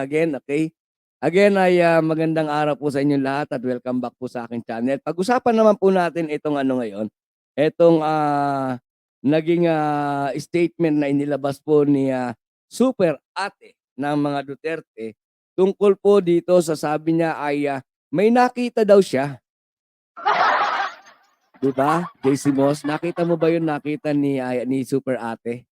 Again, okay? Again ay magandang araw po sa inyong lahat at welcome back po sa aking channel. Pag-usapan naman po natin itong ngayon, itong naging statement na inilabas po ni Super Ate ng mga Duterte tungkol po dito sa sabi niya ay may nakita daw siya. Diba? JC Moss, nakita mo ba yun nakita ni Super Ate?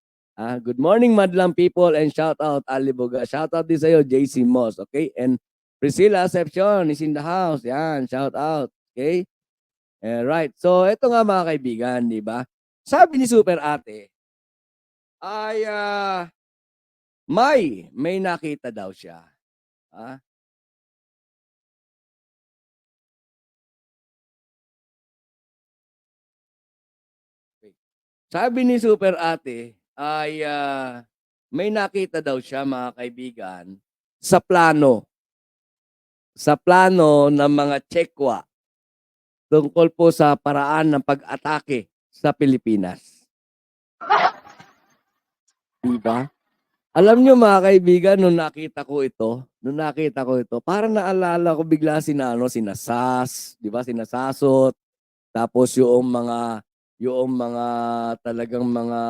Good morning, madlang people, and shout out Ali Boga. Shout out din sa'yo, JC Moss, okay? And Priscilla Acepcion is in the house. Yan, shout out, okay? Right. So, ito nga mga kaibigan, di ba? Sabi ni Super Ate, ay may nakita daw siya. Sabi ni Super Ate ay may nakita daw siya mga kaibigan sa plano ng mga Chekwa tungkol po sa paraan ng pag-atake sa Pilipinas. Diba? Alam nyo mga kaibigan, nung nakita ko ito, parang naalala ko bigla sina SAS, di ba? Sina Sasot, tapos yung mga talagang mga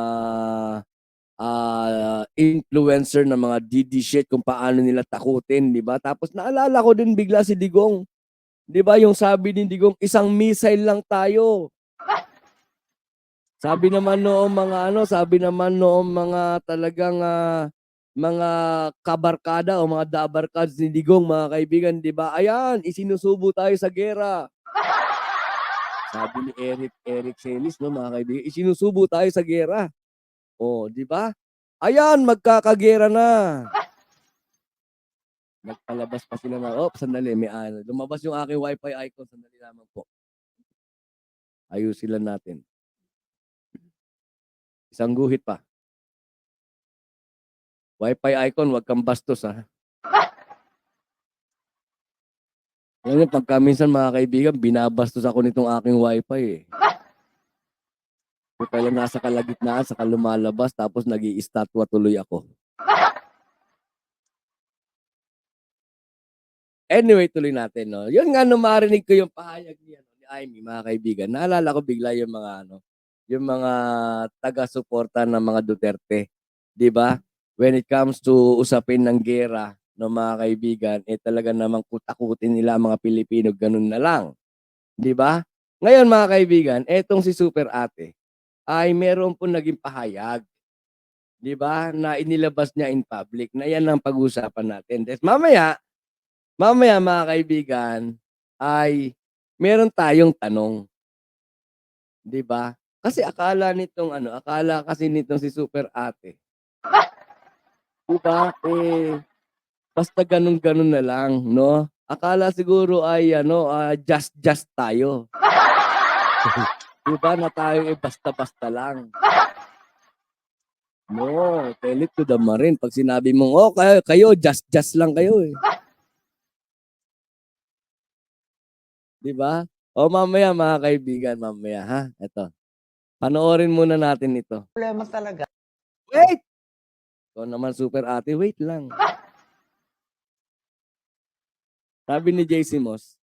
influencer na mga DD shit kung paano nila takutin, di ba? Tapos naalala ko din bigla si Digong. Di ba yung sabi ni Digong, isang missile lang tayo. Sabi naman noong mga talagang mga kabarkada o mga dabarkads ni Digong, mga kaibigan, di ba? Ayan, isinusubo tayo sa gera. Sabi ni Eric Celis, no, mga kaibigan, isinusubo tayo sa gera. Oh, di ba? Ayan, magkakagera na. Nagpalabas pa sila na, sandali, lumabas yung aking wifi icon, sandali lamang po. Ayusin lang natin. Isang guhit pa. Wifi icon, wag kang bastos ha. Yan yung pagka minsan mga kaibigan, binabastos ako nitong aking wifi eh. Kaya nasa kalagitnaan, saka lumalabas, tapos nag-i-statwa tuloy ako. Anyway, tuloy natin, no? Yun nga, nung marinig ko yung pahayag ni Amy, mga kaibigan, naalala ko bigla yung mga taga-suporta ng mga Duterte. Di ba? When it comes to usapin ng gera, no, mga kaibigan, talaga namang kutakutin nila mga Pilipino, ganun na lang. Di ba? Ngayon, mga kaibigan, etong si Super Ate, ay meron po naging pahayag, di ba, na inilabas niya in public, na yan ang pag-uusapan natin. Des, mamaya mga kaibigan, ay meron tayong tanong. Di ba? Kasi akala kasi nitong si Super Ate, di ba, basta ganun-ganun na lang, no? Akala siguro ay just tayo. Di ba na tayo basta-basta lang. No, tell it to the marin. Pag sinabi mong, kayo, just lang kayo eh. Di ba? Mamaya mga kaibigan, mamaya ha. Ito. Panoorin muna natin ito. Problema talaga. Wait! Ito naman Super Ate, wait lang. Sabi ni JC Moss,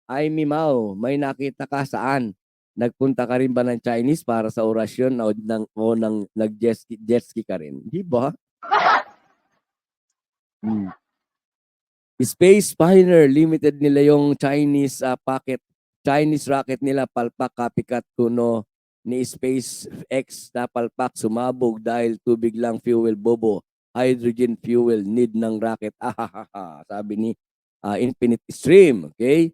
ay Mimao, may nakita ka saan? Nagpunta ka rin ba ng Chinese para sa orasyon o nag-jet ski ka rin? Di ba? Space Pioneer Limited nila yung Chinese Chinese rocket nila, palpak copycat kuno ni SpaceX na palpak sumabog dahil tubig lang fuel bobo. Hydrogen fuel need ng rocket. Sabi ni Infinite Stream, okay?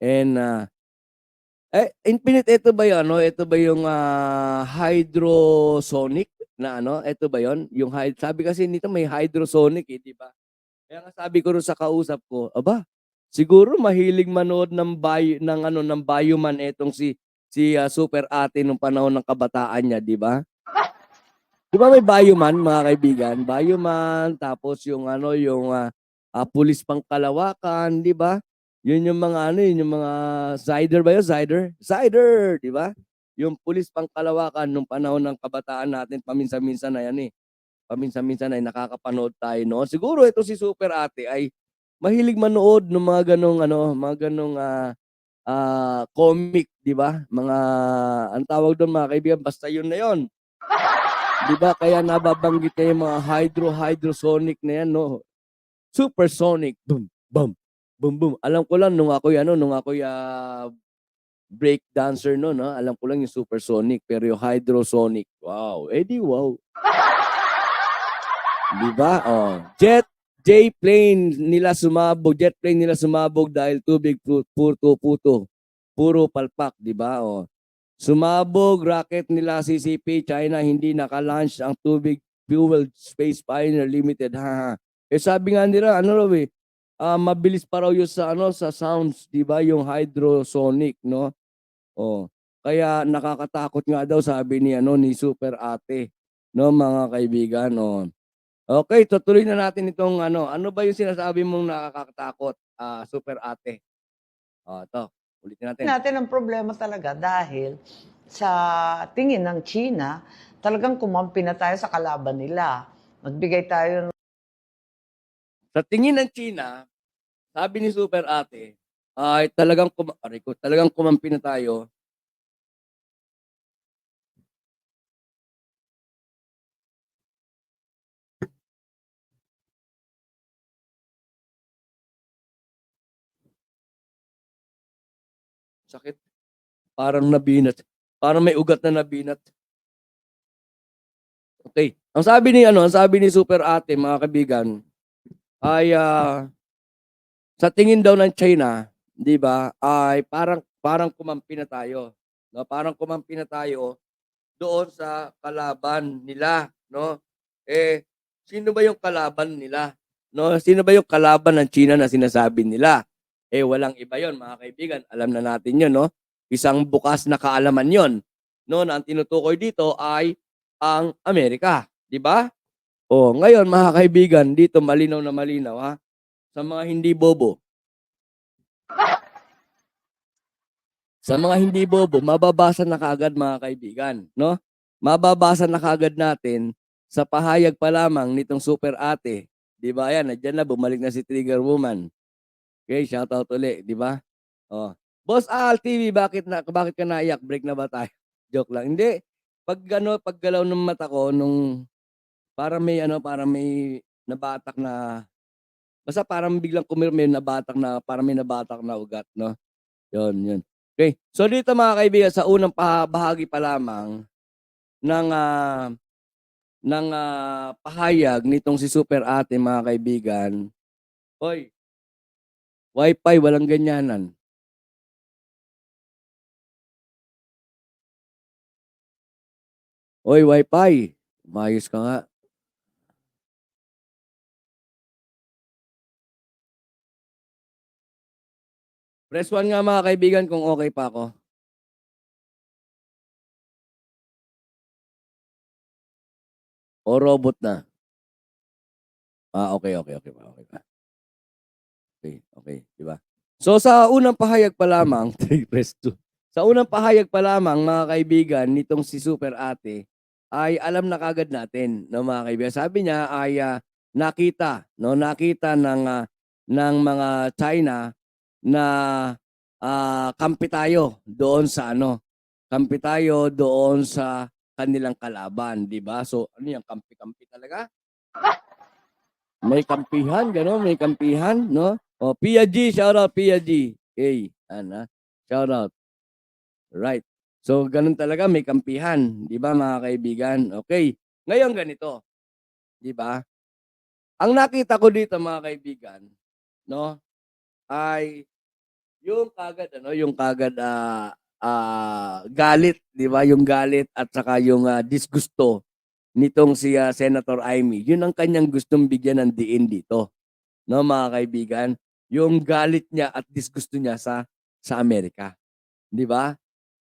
And Infinite, ito ba 'yung ito ba yung hydrosonic na ito ba 'yon? Yung sabi kasi nito may hydrosonic di ba? Kaya nga sabi ko rin sa kausap ko, siguro mahilig manood ng Bioman etong si Super Ate nung panahon ng kabataan niya, di ba? Di ba may Bioman, mga kaibigan? Bioman, tapos yung Pulis Pangkalawakan, di ba? Yun yung mga Zyder ba yun? Zyder, di ba? Yung Pulis Pangkalawakan nung panahon ng kabataan natin, paminsan-minsan na yan eh. paminsan-minsan ay nakakapanood tayo noon. Siguro ito si Super Ate ay mahilig manood ng mga gano'ng ano, mga gano'ng, comic, 'di ba? Mga anong tawag do'n mga kaibigan, basta 'yun na 'yun. 'Di ba kaya nababanggit niya yung mga hydrosonic na 'yan 'no, supersonic, boom, boom, boom, boom. Alam ko lang nung ako'y, break dancer no'n, alam ko lang yung supersonic, pero yung hydrosonic, wow, eh, di wow. 'Di ba? Oh, jet plane nila sumabog dahil tubig puto, puro palpak, 'di ba? Oh. Sumabog rocket nila CCP China hindi naka-launch ang tubig fueled space Pioneer Limited. Ha. Eh sabi nga nila ano raw eh, mabilis pa raw 'yung sa ano sa sounds, 'di ba? Yung hydrosonic, no? Oh. Kaya nakakatakot nga daw sabi ni ano ni Super Ate, no mga kaibigan, oh. Okay, tutuloy na natin itong ano. Ano ba yung sinasabi mong nakakatakot, Super Ate? Oh, 'to, ulitin natin. Natin ang problema talaga dahil sa tingin ng China, talagang kumampi na tayo sa kalaban nila. Nagbigay tayo Sa tingin ng China, sabi ni Super Ate, ay talagang kumampi na tayo. Sakit. Parang nabinat. Parang may ugat na nabinat. Okay. Ang sabi ni Super Ate, mga kaibigan, ay sa tingin daw ng China, 'di ba, ay parang parang kumampi na tayo, no? Parang kumampi na tayo doon sa kalaban nila, no? Eh, sino ba yung kalaban nila? No? Sino ba yung kalaban ng China na sinasabi nila? Eh, walang iba yon mga kaibigan. Alam na natin yun, no? Isang bukas na kaalaman yon, no? Na ang tinutukoy dito ay ang Amerika, di ba? O, ngayon mga kaibigan, dito malinaw na malinaw, ha? Sa mga hindi bobo. Sa mga hindi bobo, mababasa na kaagad mga kaibigan, no? Mababasa na kaagad natin sa pahayag pa lamang nitong Super Ate. 'Di ba? Ayan, nandiyan na bumalik na si Trigger Woman. Okay, shout out uli, 'di ba? Oh. Boss Al TV, bakit ka naiyak? Break na ba tayo? Joke lang. Hindi. Paggalaw ng mata ko nung parang may nabatak na basta parang biglang kumirme parang may nabatak na ugat, no? Yun. Okay. So dito mga kaibigan, sa unang bahagi pa lamang ng, pahayag nitong si Super Ate mga kaibigan, Hoy, Wi-Fi walang ganyanan. Hoy, Wi-Fi, umayos ka nga. Press 1 nga mga kaibigan kung okay pa ako. O robot na? Okay pa, okay pa. Okay, 'di ba? So sa unang pahayag pa lamang, press 2. Sa unang pahayag pa lamang mga kaibigan nitong si Super Ate ay alam na kaagad natin, no mga kaibigan. Sabi niya ay nakita ng mga China na kampi tayo doon sa kanilang kalaban, 'di ba? So ano 'yan, kampi-kampi talaga? May kampihan, gano'n, may kampihan, no? O, Pia G, shoutout Pia G. Okay, shoutout. Right. So, ganun talaga, may kampihan, di ba mga kaibigan? Okay. Ngayon ganito, di ba? Ang nakita ko dito mga kaibigan, no, ay yung kagad galit, di ba? Yung galit at saka yung disgusto nitong si Senator Amy. Yun ang kanyang gustong bigyan ng diin dito, no mga kaibigan, yung galit niya at disgusto niya sa Amerika, 'di ba?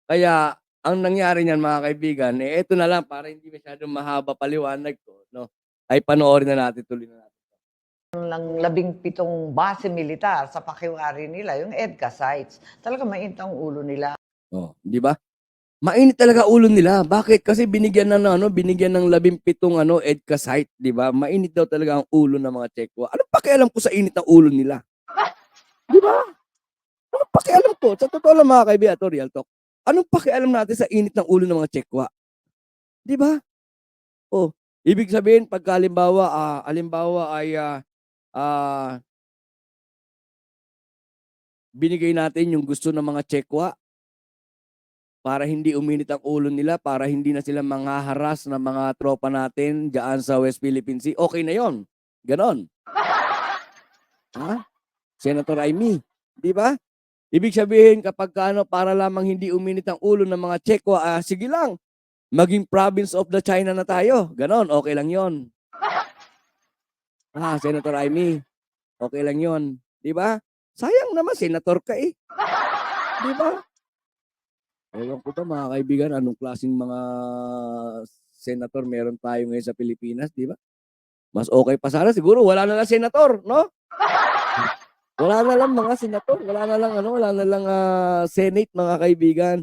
Kaya ang nangyari niyan mga kaibigan, ito na lang para hindi masyadong mahaba paliwanag ko, no, ay panoorin na natin, tuloy na natin. ng 17 base militar sa pakiwari nila, yung EDCA sites. Talagang mainit ang ulo nila. Oh, 'di ba? Mainit talaga ulo nila. Bakit? Kasi binigyan binigyan ng 17 EDCA site, 'di ba? Mainit daw talaga ang ulo ng mga Tsekwa. Anong pakialam ko sa init ng ulo nila? 'Di ba? Anong pakialam ko? Sa totoo lang mga kaibigan, to real talk. Anong pakialam natin sa init ng ulo ng mga Tsekwa? 'Di ba? Oh, ibig sabihin pagka halimbawa ay ah, binigay natin yung gusto ng mga Tsekwa para hindi uminit ang ulo nila, para hindi na sila manghaharas ng mga tropa natin diyan sa West Philippine Sea, okay na yon. Ganon. Ha? Senator Amy, di ba? Ibig sabihin kapag para lamang hindi uminit ang ulo ng mga Tsekwa, sige lang, maging province of the China na tayo. Ganon, okay lang yon. Senator Amy, okay lang yon. Di ba? Sayang naman, senator ka eh. Di ba? Ewan ko ba mga kaibigan, anong klaseng mga senator meron tayo ngayon sa Pilipinas, di ba? Mas okay pa sana siguro wala na lang senator, no? Wala na lang mga senator, wala na lang Senate mga kaibigan.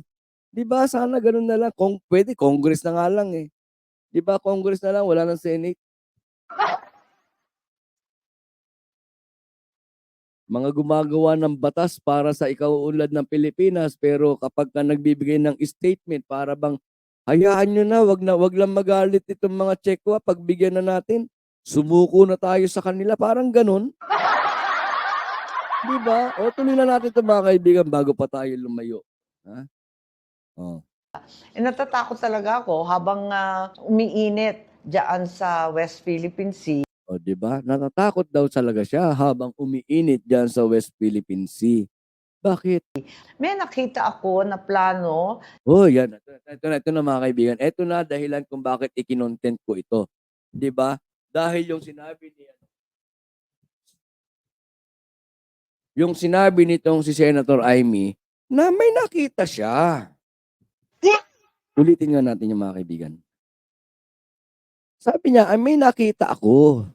'Di ba? Sana ganoon na lang. Kung pwede Congress na nga lang eh. 'Di ba? Congress na lang, wala nang Senate. Mga gumagawa ng batas para sa ikauunlad ng Pilipinas pero kapag ka nagbibigay ng statement para bang hayaan nyo na, wag lang magalit itong mga Tsekwa, pagbigyan na natin. Sumuko na tayo sa kanila, parang ganun. Di ba? O tuloy na natin ito mga kaibigan bago pa tayo lumayo. Ha? Oh. Natatakot talaga ako habang umiinit diyan sa West Philippine Sea. O, di ba? Natatakot daw talaga siya habang umiinit diyan sa West Philippine Sea. Bakit? May nakita ako na plano. Oh, yan. Ito na mga kaibigan. Ito na dahilan kung bakit ikinontent ko ito. Di ba? Dahil yung sinabi nitong si Senator Amy na may nakita siya. Ulitin nga natin yung mga kaibigan. Sabi niya, may nakita ako.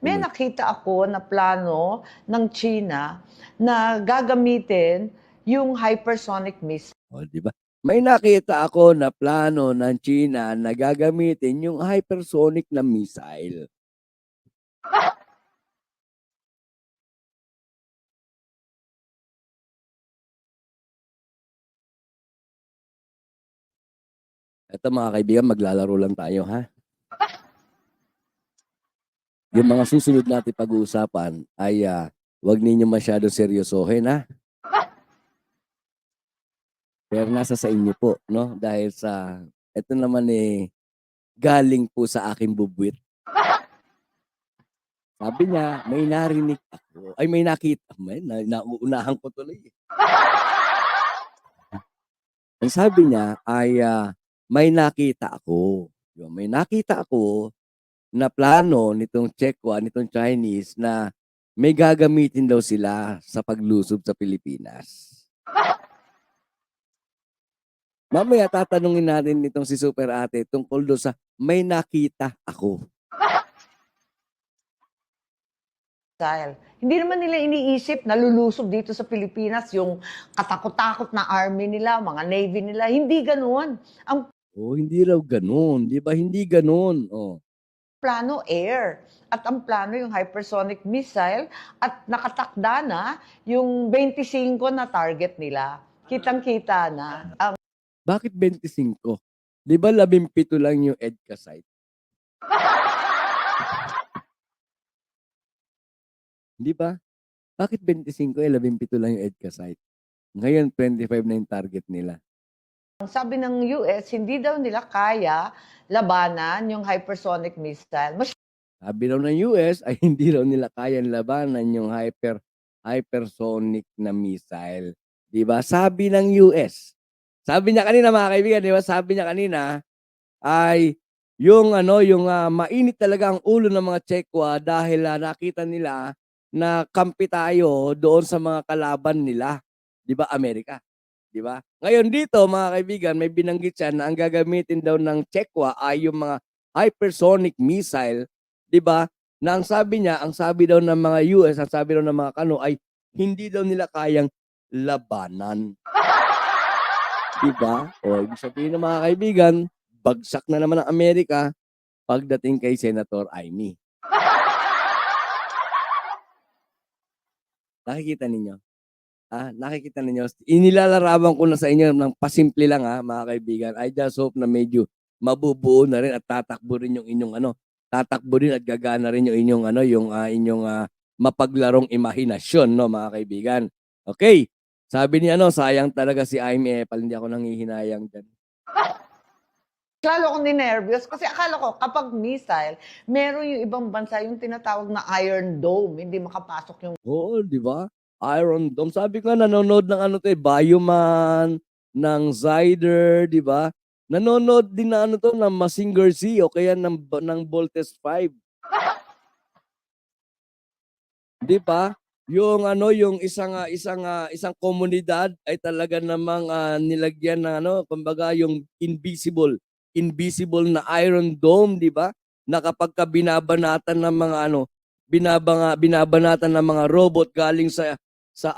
May nakita ako na plano ng China na gagamitin yung hypersonic missile. O, di ba? May nakita ako na plano ng China na gagamitin yung hypersonic na missile. Ito mga kaibigan, maglalaro lang tayo ha. Yung mga susunod natin pag-uusapan ay wag ninyo masyado seryosohin ha. Pero nasa sa inyo po, no? Dahil sa, ito naman galing po sa aking bubwit. Sabi niya, may narinig ako. Ay, may nakita. Nauunahan ko tuloy. Ang sabi niya ay may nakita ako. May nakita ako na plano nitong Tsekwa, nitong Chinese na may gagamitin daw sila sa paglusob sa Pilipinas. Mamaya tatanungin natin nitong si Super Ate tungkol doon sa may nakita ako. Hindi naman nila iniisip na lulusob dito sa Pilipinas yung katakot-takot na army nila, mga navy nila. Hindi ganoon. Ang hindi raw ganoon. Di ba? Hindi ganoon. plano air. At ang plano yung hypersonic missile at nakatakda na yung 25 na target nila. Kitang-kita na. Bakit 25? Di ba 17 lang yung EDCA site? Di ba? Bakit 25? 17 lang yung EDCA site. Ngayon, 25 na yung target nila. Ang sabi ng US, hindi daw nila kaya labanan yung hypersonic missile. Sabi daw ng US ay hindi daw nila kayang labanan yung hypersonic na missile. Di ba? Sabi ng US. Sabi niya kanina mga kaibigan, di ba? Sabi niya kanina ay yung mainit talaga ang ulo ng mga Tsekwa dahil nakita nila na kampi tayo doon sa mga kalaban nila. Di ba? Amerika. Di ba? Ngayon dito mga kaibigan, may binanggit siya na ang gagamitin daw ng Tsekwa ay yung mga hypersonic missile, di ba? Na ang sabi daw ng mga US, ang sabi daw ng mga kano ay hindi daw nila kayang labanan. Di ba? O, ibig sabihin ng mga kaibigan, bagsak na naman ang Amerika pagdating kay Senator Amy. Nakikita ninyo? Nakikita ninyo? Inilalarawan ko na sa inyo ng pasimple lang mga kaibigan. I just hope na medyo mabubuo na rin at tatakbo rin yung inyong tatakbo rin at gagana rin yung inyong yung inyong mapaglarong imahinasyon, no, mga kaibigan. Okay. Sabi ni sayang talaga si Amy Epal, hindi ako nanghihinayang diyan. Lalo akong ninervyos kasi akala ko kapag missile, meron yung ibang bansa yung tinatawag na Iron Dome, hindi makapasok yung Oo, di ba? Iron Dome. Sabi ko nga, nanonood ng Bioman, ng Zyder, di ba? Nanonood din na ng Mazinger Z o kaya ng Voltes 5. Di ba? Yung yung isang komunidad ay talaga namang nilagyan ng kumbaga yung invisible na Iron Dome, di ba? Na kapag binabanatan ng mga binabanatan ng mga robot galing sa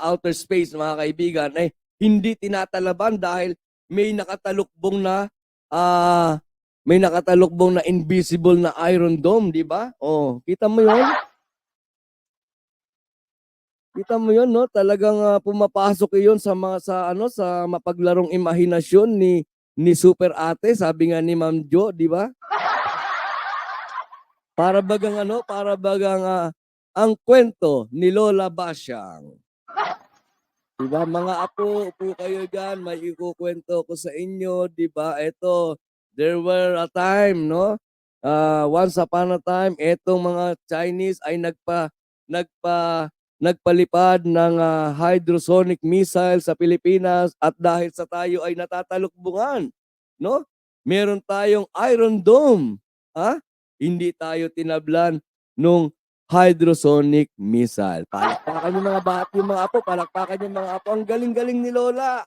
outer space, mga kaibigan, ay hindi tinatalaban dahil may nakatalukbong na invisible na Iron Dome, di ba? Oh, kita mo 'yon? Kita mo 'yon, no? Talagang pumapasok 'yon sa sa mapaglarong imahinasyon ni Super Ate, sabi nga ni Ma'am Jo, di ba? Para bagang ang kwento ni Lola Basyang. Di ba, mga apo, upo kayo diyan, may ikukwento ko sa inyo, di ba? Ito, there were a time, no? Once upon a time, etong mga Chinese ay nagpalipad ng hydrosonic missile sa Pilipinas at dahil sa tayo ay natatalukbungan, no? Meron tayong Iron Dome, hindi tayo tinablan nung hydrosonic missile. Palakpakan yung mga apo, palakpakan yung mga apo. Ang galing-galing ni Lola.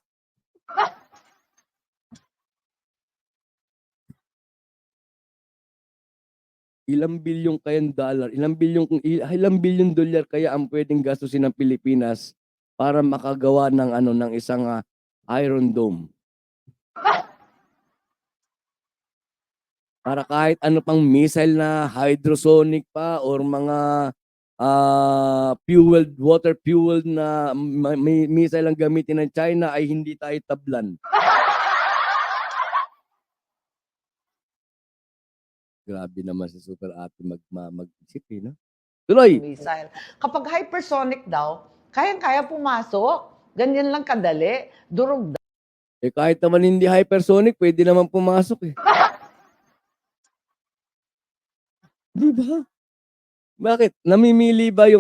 Ilang bilyon dolyar kaya ang pwedeng gastusin ng Pilipinas para makagawa ng isang Iron Dome. Para kahit ano pang missile na hydrosonic pa or mga water fueled na missile ang gamitin ng China ay hindi tayo tablan. Grabe naman si Super Ate mag-isip, no? Tuloy! missile. Kapag hypersonic daw, kayang-kaya pumasok. Ganyan lang kadali. Durog daw. Kahit naman hindi hypersonic, pwede naman pumasok . Di ba? Bakit? Namimili ba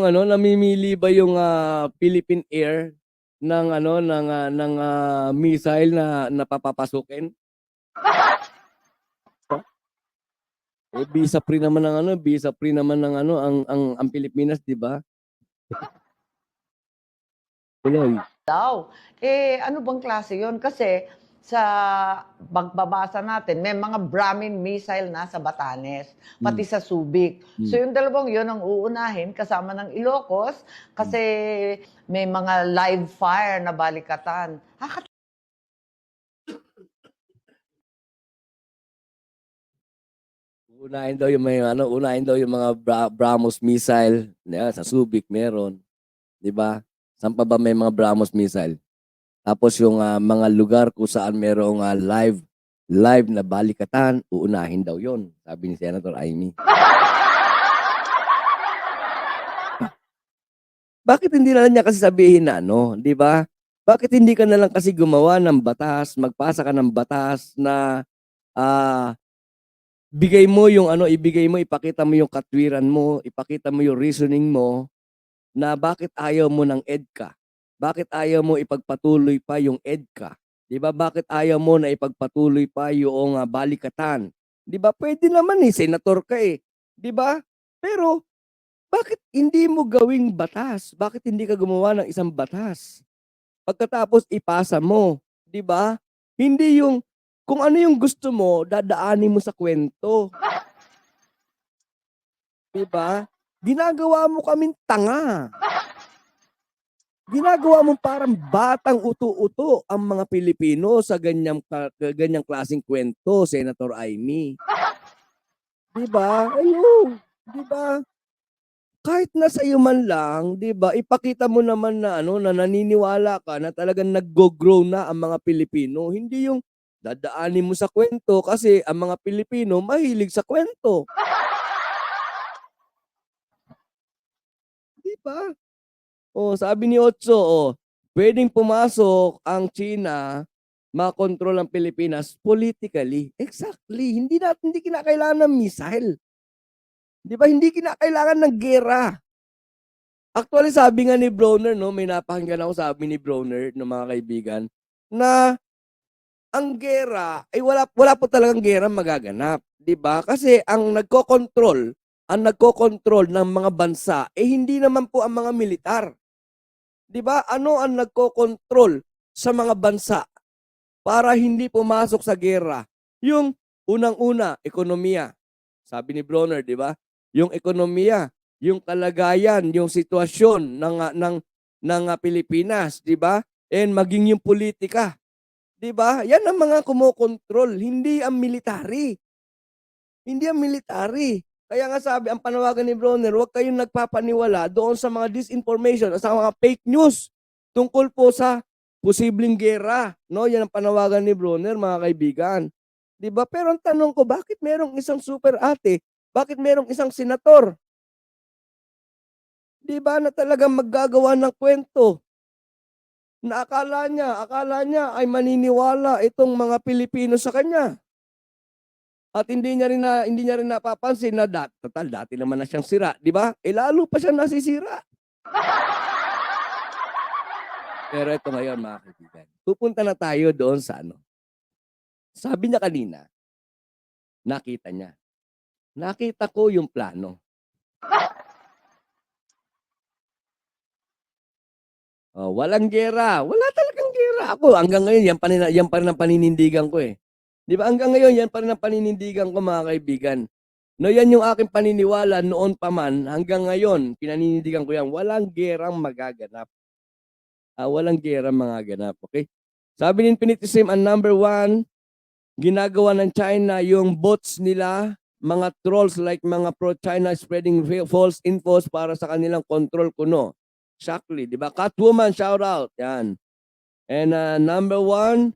yung Philippine Air ng missile na napapapasukin? Visa free naman ng ang Pilipinas, di ba? Tuloy. Daw. Ano bang klase yon? Kasi sa pagbabasa natin, may mga Brahmin missile na sa Batanes, pati sa Subic. So yung dalawang yon ang uunahin kasama ng Ilocos kasi may mga live fire na balikatan. Unahin daw yung mga BrahMos missile, sa Subic meron, 'di ba? Saan pa ba may mga BrahMos missile? Tapos yung mga lugar kung saan merong live na balikatan, uunahin daw 'yon, sabi ni Senator Amy. Bakit hindi na lang niya kasi sabihin na 'di ba? Bakit hindi ka na lang kasi gumawa ng batas, magpasa ka ng batas na ibigay mo, ipakita mo yung katwiran mo, ipakita mo yung reasoning mo na bakit ayaw mo ng EDCA. Bakit ayaw mo ipagpatuloy pa yung EDCA? 'Di ba? Bakit ayaw mo na ipagpatuloy pa yung balikatan? 'Di ba? Pwede naman senator ka 'di ba? Pero bakit hindi mo gawing batas? Bakit hindi ka gumawa ng isang batas? Pagkatapos ipasa mo, 'di ba? Hindi yung kung ano yung gusto mo, dadaanin mo sa kwento. 'Di ba? Ginagawa mo kaming tanga. Ginagawa mong parang batang uto-uto ang mga Pilipino sa ganyang klaseng kwento, Senator Amy. 'Di ba? Ayun, 'di ba? Kahit na sa iyo man lang, 'di ba, ipakita mo naman na ano, na naniniwala ka na talagang naggo-grow na ang mga Pilipino. Hindi yung dadaanin mo sa kwento kasi ang mga Pilipino mahilig sa kwento, 'di ba? Oh, sabi ni Otso, oh, puwedeng pumasok ang China, makontrol ang Pilipinas politically. Exactly, hindi kinakailangan ng missile, 'di ba? Hindi kinakailangan ng giyera. Actually, sabi nga ni Bronner 'no, may napakinggan ako sabi ni Bronner ng mga kaibigan, na ang giyera ay wala po talagang giyerang magaganap, 'di ba? Kasi ang nagkokontrol ng mga bansa, eh, hindi naman po ang mga militar. 'Di ba? Ano ang nagkokontrol sa mga bansa para hindi pumasok sa giyera? Yung unang-una, ekonomiya. Sabi ni Bronner, 'di ba? Yung ekonomiya, yung kalagayan, yung sitwasyon ng Pilipinas, 'di ba? And maging yung politika, 'di ba? Yan ang mga kumokontrol, hindi ang military. Hindi ang military. Kaya nga sabi, ang panawagan ni Bronner, huwag kayong nagpapaniwala doon sa mga disinformation o sa mga fake news tungkol po sa posibleng giyera. No? Yan ang panawagan ni Bronner, mga kaibigan. 'Di ba? Pero ang tanong ko, bakit merong isang super ate? Bakit merong isang senator? 'Di ba na talagang maggagawa ng kwento na akala niya ay maniniwala itong mga Pilipino sa kanya. At hindi niya rin napapansin na total dati naman na siyang sira, 'di ba? Eh, lalo pa siyang nasisira. Pero ito ngayon mga kaibigan, pupunta na tayo doon sa ano, sabi niya kanina, nakita niya. Nakita ko yung plano. Oh, walang giyera, wala talagang giyera. Ako hanggang ngayon yan pa rin ang paninindigan ko, eh. 'Di ba hanggang ngayon yan pa rin ang paninindigan ko mga kaibigan. No, yan yung aking paniniwala noon pa man hanggang ngayon pinaninindigan ko yan, walang giyerang magaganap. Walang giyerang magaganap, okey? Sabi ni Infinity Sim, ang number one, ginagawa ng China yung bots nila, mga trolls like mga pro-China spreading false infos para sa kanilang control kuno. Exactly, 'di ba? Catwoman, shout out, yan. And number one,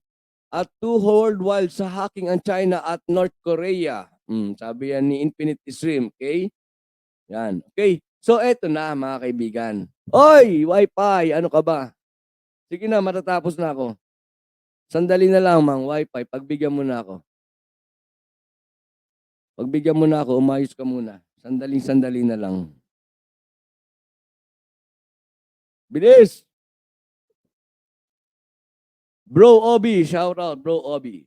at two worldwide sa hacking ang China at North Korea. Sabi yan ni Infinite Stream, okay? Yan, okay. So eto na mga kaibigan. Oy, Wi-Fi, ano ka ba? Sige na, matatapos na ako. Sandali na lang, mang Wi-Fi, pagbigyan mo na ako. Pagbigyan mo na ako, umayos ka muna. Sandaling-sandali na lang. Bilis! Bro Obi, shout out, Bro Obi.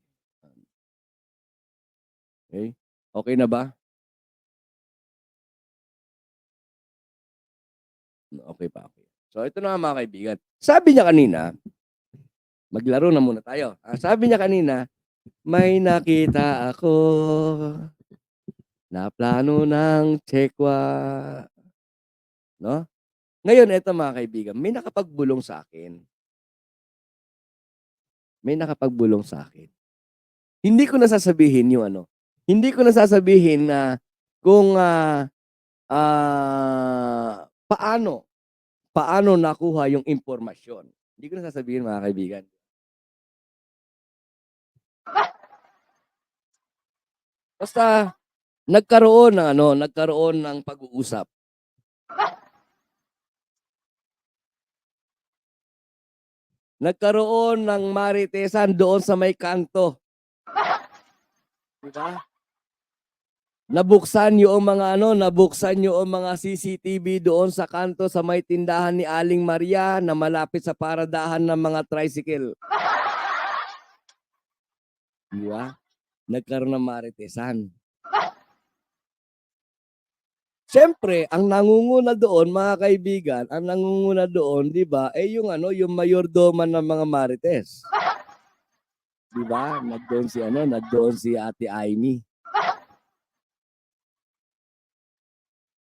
Okay? Okay na ba? Okay pa, okay. So ito na mga kaibigan. Sabi niya kanina, maglaro na muna tayo. Sabi niya kanina, may nakita ako na plano ng Tsekwa. No? Ngayon, ito mga kaibigan, may nakapagbulong sa akin. May nakapagbulong sa akin. Hindi ko nasasabihin yung ano. Hindi ko nasasabihin na kung paano nakuha yung impormasyon. Hindi ko nasasabihin mga kaibigan. Basta nagkaroon ng pag-uusap. Nagkaroon ng maritesan doon sa may kanto. Diba? Nabuksan yung mga CCTV doon sa kanto sa may tindahan ni Aling Maria na malapit sa paradahan ng mga tricycle. Diba? Nagkaroon ng maritesan. Siyempre, ang nangunguna doon, mga kaibigan, ang nangunguna doon, 'di ba? Yung yung mayordoman ng mga marites. 'Di ba? Nandoon si Ate Amy.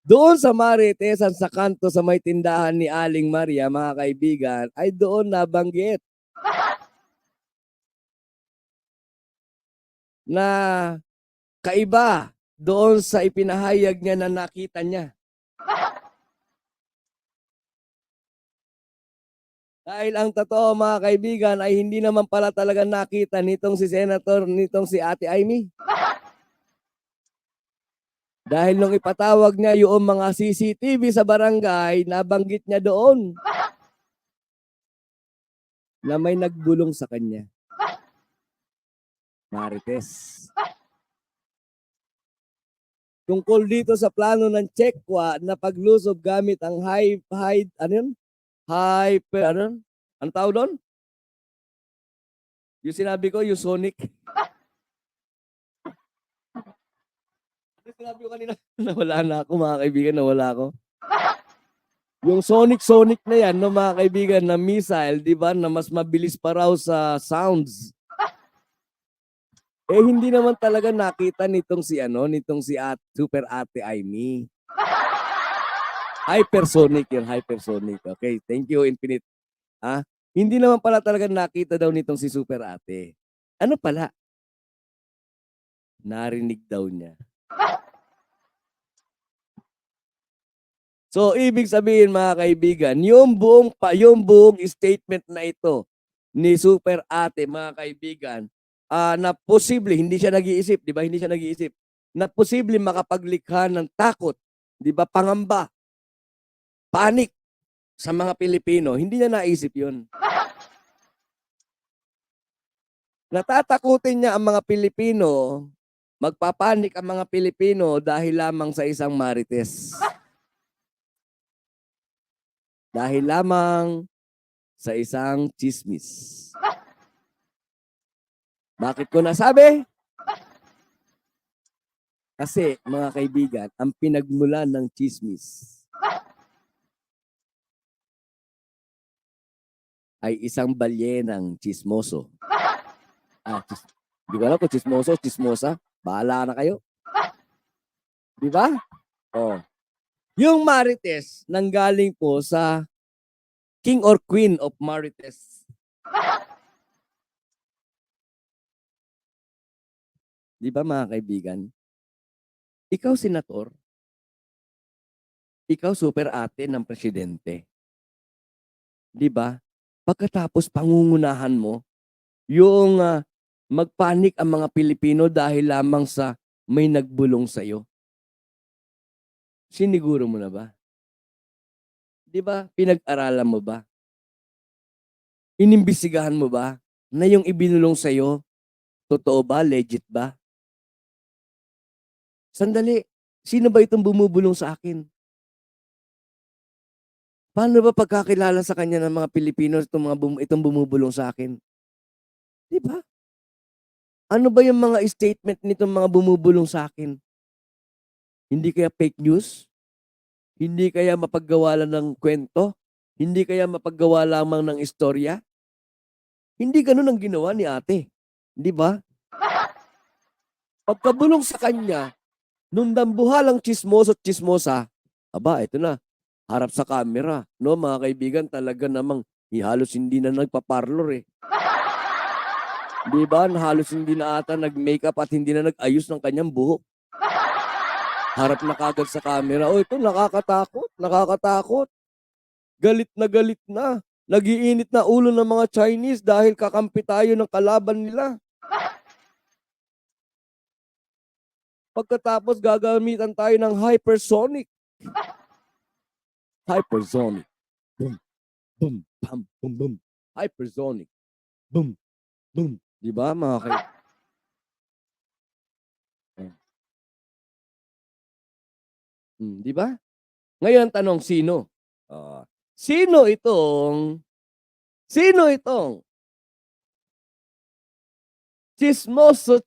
Doon sa Maritesan sa kanto sa may tindahan ni Aling Maria, mga kaibigan, ay doon nabanggit na kaiba doon sa ipinahayag niya na nakita niya. Dahil ang totoo, mga kaibigan, ay hindi naman pala talaga nakita nitong si Senator, nitong si Ate Amy. Dahil nung ipatawag niya yung mga CCTV sa barangay, nabanggit niya doon na may nagbulong sa kanya. Marites. Tungkol dito sa plano ng Chekwa na paglusob gamit ang Anong tawag doon? Yung sinabi ko, yung Sonic. Yung sinabi ko kanina, nawala na ako, mga kaibigan, nawala ako. Yung Sonic na yan, no, mga kaibigan, na missile, di ba, na mas mabilis pa raw sa sounds. Eh, hindi naman talaga nakita nitong si Super Ate Amy. Hypersonic yun, hypersonic. Okay, thank you, Infinite. Hindi naman pala talaga nakita daw nitong si Super Ate. Ano pala? Narinig daw niya. So, ibig sabihin, mga kaibigan, yung buong statement na ito ni Super Ate, mga kaibigan, na posible, hindi siya nag-iisip, di ba? Hindi siya nag-iisip. Na posible makapaglikha ng takot, di ba? Pangamba, panic sa mga Pilipino. Hindi niya naisip yun. Natatakutin niya ang mga Pilipino, magpapanik ang mga Pilipino dahil lamang sa isang Marites. Dahil lamang sa isang chismis. Bakit ko nasabi? Kasi, mga kaibigan, ang pinagmulan ng chismis ay isang balyenang chismoso. Hindi ko alam kung chismoso, chismosa. Bahala na kayo. Di ba? Oh. Yung Marites nanggaling po sa King or Queen of Marites. Di ba, mga kaibigan? Ikaw, senator. Ikaw, super ate ng presidente. Di ba? Pagkatapos pangungunahan mo, yung magpanik ang mga Pilipino dahil lamang sa may nagbulong sa'yo. Siniguro mo na ba? Di ba? Pinag-aralan mo ba? Inimbestigahan mo ba na yung ibinulong sa'yo, totoo ba? Legit ba? Sandali, sino ba itong bumubulong sa akin? Paano ba pagkakilala sa kanya ng mga Pilipino itong bumubulong sa akin? Di ba? Ano ba yung mga statement nitong mga bumubulong sa akin? Hindi kaya fake news? Hindi kaya mapaggawa lang ng kwento? Hindi kaya mapaggawa lamang ng istorya? Hindi ganun ang ginawa ni ate. Di ba? Pagkabulong sa kanya, nung dambuhalang chismoso at chismosa, aba, ito na, harap sa camera. No, mga kaibigan, talaga namang halos hindi na nagpa-parlor eh. Di ba? Halos hindi na ata nag-makeup at hindi na nag-ayos ng kanyang buhok. Harap na kagad sa camera. Oh, ito, nakakatakot. Nakakatakot. Galit na. Nagiinit na ulo ng mga Chinese dahil kakampi tayo ng kalaban nila. Pagkatapos gagamitan tayo ng hypersonic. Hypersonic. Boom, boom, bam, boom, boom. Hypersonic. Boom, boom. Di ba, mga kaibigan? Di ba? Ngayon, tanong, sino? Sino itong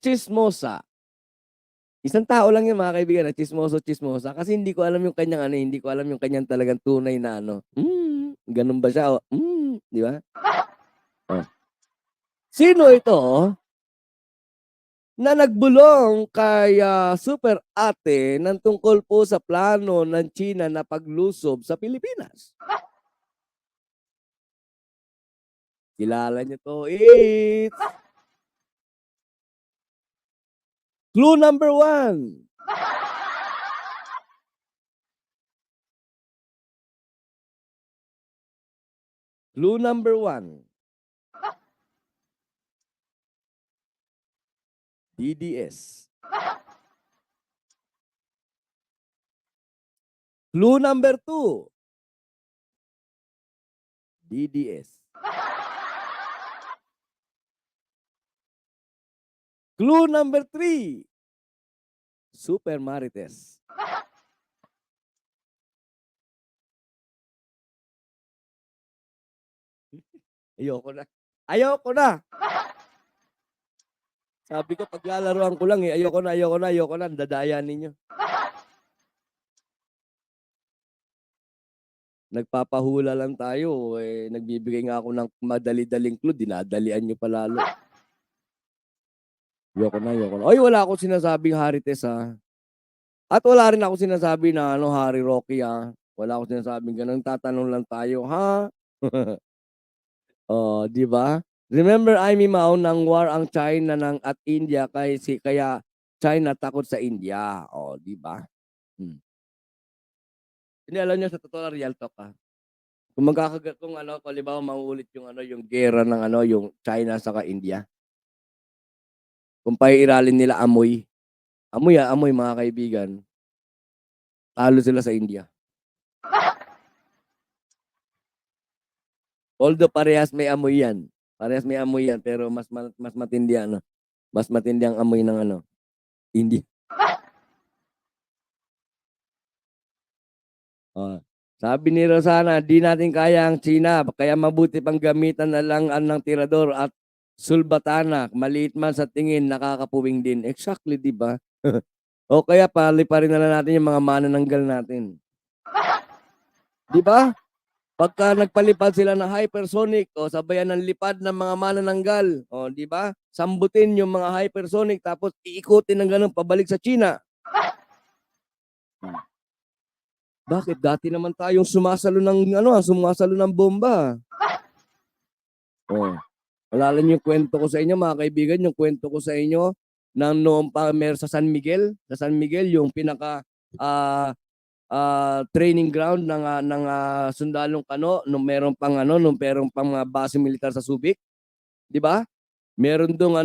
chismosa? Isang tao lang yun, mga kaibigan, na chismosa. Kasi hindi ko alam yung kanyang hindi ko alam yung kanyang talagang tunay na ganun ba siya? Di ba? Sino ito na nagbulong kay Super Ate ng tungkol po sa plano ng China na paglusob sa Pilipinas. Kilala niyo to. It's clue number 1. Clue number 1. DDS. Clue number 2. DDS. Clue number 3. Super Marites. Ayoko na. Ayoko na. Sabi ko paglalaruan ko lang ayoko na, dadaya ninyo. Nagpapahula lang tayo, nagbibigay nga ako ng madali-daling clue, dinadalian nyo pa lalo. Ayoko na. Ay, wala akong sinasabing Harites At wala rin ako sinasabi na Harry Rocky Wala akong sinasabing ganun, tatanong lang tayo, ha? Oh, di ba? Remember, Amy Mao, nang war ang China at India kaya China takot sa India. Oh, di ba? Hindi, alam niyo, sa totoo, real talk Kung halimbawa mauulit yung gera ng yung China saka India. Kung paiiralin nila amoy mga kaibigan, talo sila sa India. Although parehas may amoy yan. Pero mas matindi mas matindi ang amoy ng India. Sabi ni Rosana, di natin kaya ang China, kaya mabuti pang gamitan na lang ng tirador at sulbatana. Maliit man sa tingin, nakakapuwing din. Exactly, di ba? O kaya paliparin na lang natin yung mga manananggal natin. Di ba? Pagka nagpalipad sila ng hypersonic, sabayan ng lipad ng mga manananggal, di ba? Sambutin yung mga hypersonic, tapos iikutin ng ganun pabalik sa China. Bakit? Dati naman tayong sumasalo ng bomba. Alala niyo yung kwento ko sa inyo, mga kaibigan, yung kwento ko sa inyo ng noong pa sa San Miguel. Sa San Miguel, yung pinaka training ground ng sundalong kano nung meron pang mga base militar sa Subic. 'Di ba? Meron dong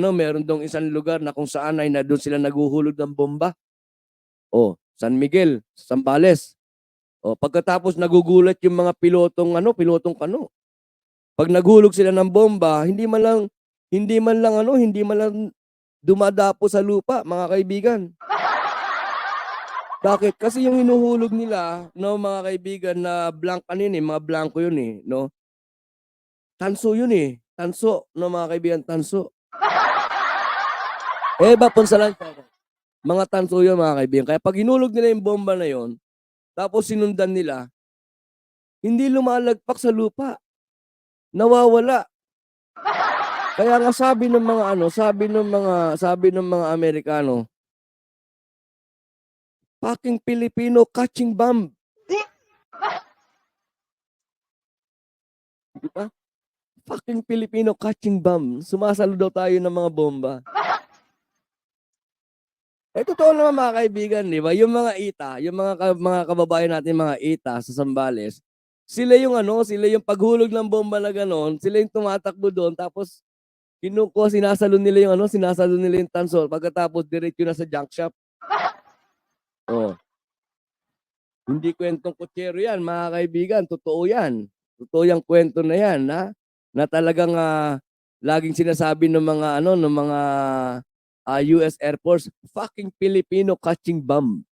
isang lugar na kung saan ay doon sila naghuhulog ng bomba. San Miguel, Zambales. Pagkatapos nagugulat yung mga pilotong kano. Pag naghulog sila ng bomba, hindi man lang dumadapo sa lupa, mga kaibigan. Bakit? Kasi yung hinuhulog nila, mga kaibigan, na mga blanco yun no? Tanso yun Tanso, mga kaibigan, tanso. Punsalan. Mga tanso yun, mga kaibigan. Kaya pag hinulog nila yung bomba na yun, tapos sinundan nila, hindi lumalagpak sa lupa. Nawawala. Kaya nga sabi ng mga Amerikano, fucking Filipino catching bomb. Diba? Fucking Filipino catching bomb. Sumasalo daw tayo ng mga bomba. Totoo naman, mga kaibigan, di ba? Yung mga ita, yung mga kababayan natin, mga ita sa Zambales, sila yung paghulog ng bomba na ganon, sila yung tumatakbo doon, tapos sinasalo nila yung tansol, pagkatapos diretso na sa junk shop. Hindi kwentong kutsero yan, mga kaibigan, totoo yan. Totoo yung kwento na yan, na talagang laging sinasabi ng mga US Air Force, fucking Filipino catching bomb.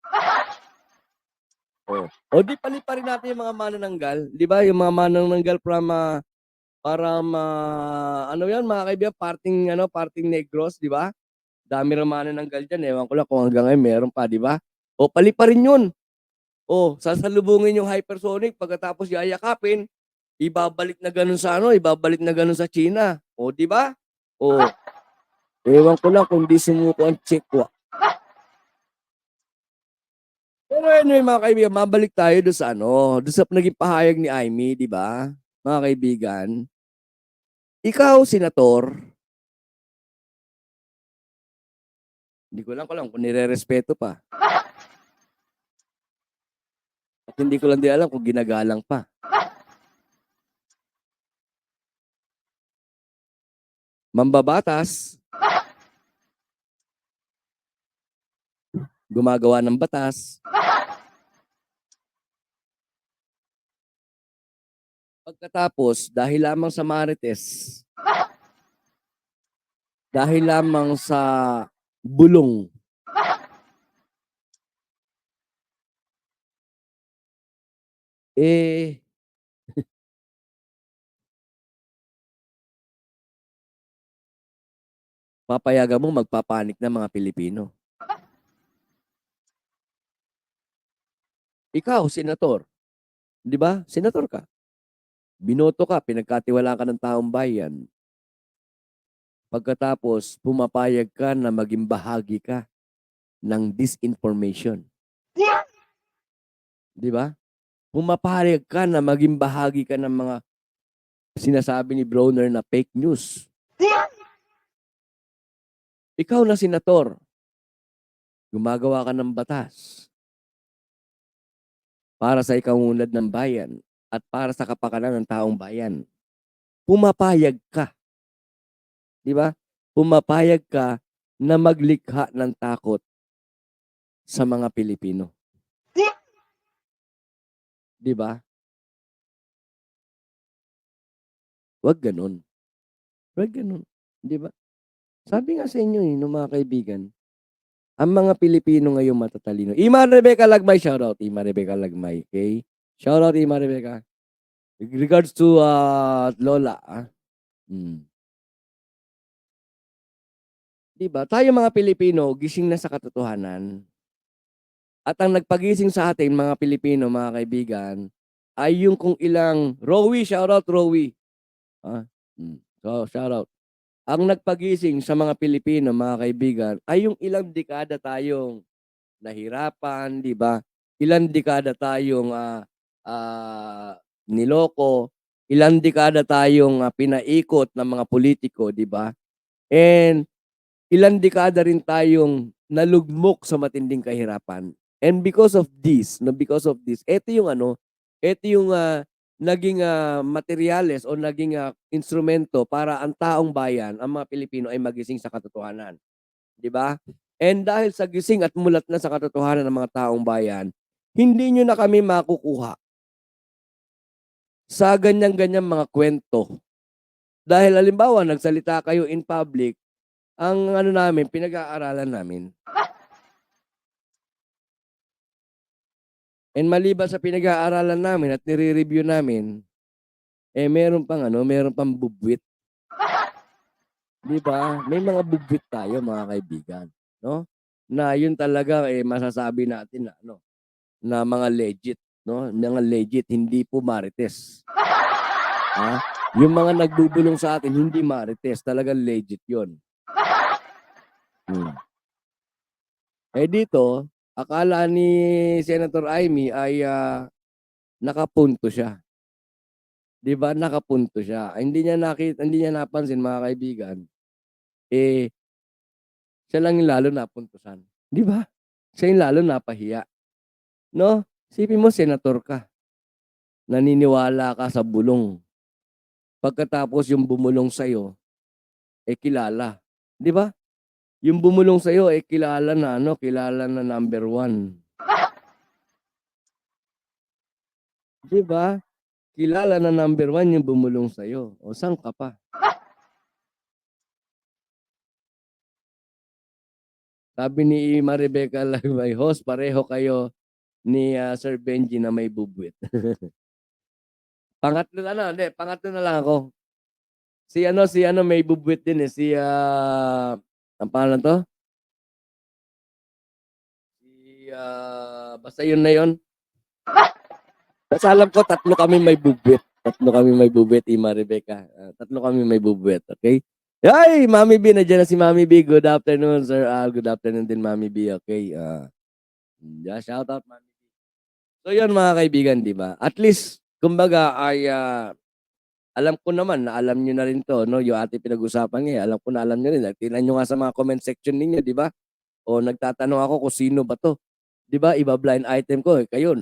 Di paliparin natin yung mga manananggal, di ba? Yung mga manananggal mga kaibigan, parting Negros, di ba? Dami rin manananggal dyan, ewan ko lang kung hanggang ngayon meron pa, di ba? Paliparin yun. Sasalubungin yung hypersonic, pagkatapos yayakapin, ibabalik na ganun sa China. Di ba? Ewan ko lang kung di sumuko ang Chekwa. Pero anyway, mga kaibigan, mabalik tayo doon sa doon sa naging pahayag ni Amy, di ba? Mga kaibigan, ikaw, senator, hindi ko lang kung nire-respeto pa. At hindi ko lang din alam kung ginagalang pa. Mambabatas, gumagawa ng batas, pagkatapos, dahil lamang sa marites, dahil lamang sa bulong, papayagan mo magpapanik ng mga Pilipino. Ikaw, senator, di ba? Senator ka. Binoto ka, pinagkatiwalaan ka ng taong bayan. Pagkatapos, pumapayag ka na maging bahagi ka ng disinformation. Di ba? Pumapayag ka na maging bahagi ka ng mga sinasabi ni Broner na fake news. Ikaw na senator, gumagawa ka ng batas para sa ikaunlad ng bayan at para sa kapakanan ng taong bayan. Pumapayag ka. Di ba? Pumapayag ka na maglikha ng takot sa mga Pilipino. Di ba? Huwag ganun. Huwag ganun. Di ba? Sabi nga sa inyo nung mga kaibigan, ang mga Pilipino ngayon matatalino. Ima Rebecca Lagmay, shoutout. Ima Rebecca Lagmay, okay? Shoutout, Ima Rebecca. With regards to Lola, Diba? Tayo mga Pilipino, gising na sa katotohanan. At ang nagpagising sa atin, mga Pilipino, mga kaibigan, ay yung kung ilang, Rowie, shoutout Rowie. So, shoutout. Ang nagpagising sa mga Pilipino, mga kaibigan, ay yung ilang dekada tayong nahirapan, di ba? Ilang dekada tayong niloko, ilang dekada tayong pinaikot ng mga politiko, di ba? And ilang dekada rin tayong nalugmok sa matinding kahirapan. And because of this, ito yung naging materyales o naging instrumento para ang taong bayan, ang mga Pilipino ay magising sa katotohanan. Di ba? And dahil sa gising at mulat na sa katotohanan ng mga taong bayan, hindi nyo na kami makukuha sa ganyan-ganyan mga kwento. Dahil halimbawa, nagsalita kayo in public, ang namin, pinag-aaralan namin. And maliban sa pinag-aaralan namin at nire-review namin, meron pang bubwit. Di ba? May mga bubwit tayo, mga kaibigan, no? Na yun talaga masasabi natin na mga legit, no? Mga legit, hindi po marites. Yung mga nagbubulong sa atin, hindi marites, talagang legit yun. Dito, akala ni Senator Amy ay nakapunto siya. 'Di ba? Nakapunto siya. Hindi niya napansin, mga kaibigan. Siya lang yung lalo napuntusan. 'Di ba? Siya yung lalo napahiya. No? Isipin mo, senator ka. Naniniwala ka sa bulong. Pagkatapos yung bumulong sa'yo, kilala. 'Di ba? Yung bumulong sa'yo, kilala na number 1. Di ba? Kilala na number 1 yung bumulong sa'yo. O, saan ka pa? Sabi ni Ima Rebecca Lagmay, host, pareho kayo ni Sir Benji na may bubwit. Pangatlo na lang ako. Si may bubwit din ang pangalan to? Basta yun na yun. Basta alam ko, tatlo kami may bubwit. Ima Rebecca. Tatlo kami may bubwit, okay? Ay, Mami B, nandiyan na si Mami B. Good afternoon, Sir Al. Good afternoon din, Mami B. Okay. Yeah, shout out, Mami B. So, yun mga kaibigan, di ba? At least, kumbaga, ay alam ko naman na alam nyo na rin to, no? Yung ating pinag-usapan ngayon, alam ko na alam nyo rin. Tingnan nyo nga sa mga comment section ninyo, di ba? O nagtatanong ako kung sino ba to. Di ba? Iba blind item ko. Kayo,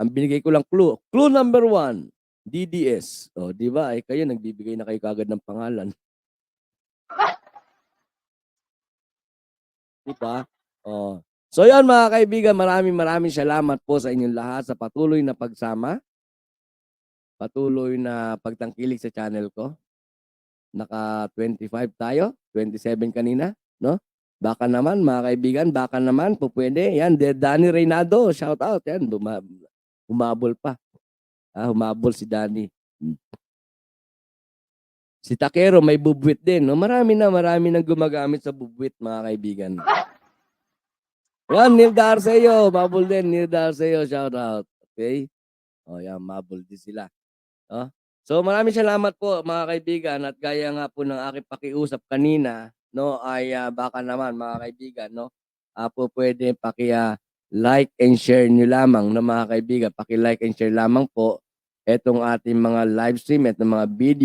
ang binigay ko lang clue. Clue number 1, DDS. O, di ba? Kayo, nagbibigay na kayo kagad ng pangalan. Di ba? Oh. So yan mga kaibigan, maraming salamat po sa inyong lahat sa patuloy na pagsama, patuloy na pagtangkilik sa channel ko. Naka 25 tayo, 27 kanina, no? Baka naman mga kaibigan, baka naman po pwede. Yan, Danny Reynado, shout out. Yan, humabol pa. Humabol si Danny. Si Takero may bubwit din. No? Marami nang gumagamit sa bubwit mga kaibigan. Yan, Neil Darceo. Mabul din. Neil Darceo. Shout out. Okay? O, yan. Mabul din sila. So, maraming salamat po, mga kaibigan. At gaya nga po ng aking pakiusap kanina, no, ay baka naman, mga kaibigan, no, po pwede like and share nyo lamang, no, mga kaibigan. Paki-like and share lamang po itong ating mga live stream at mga video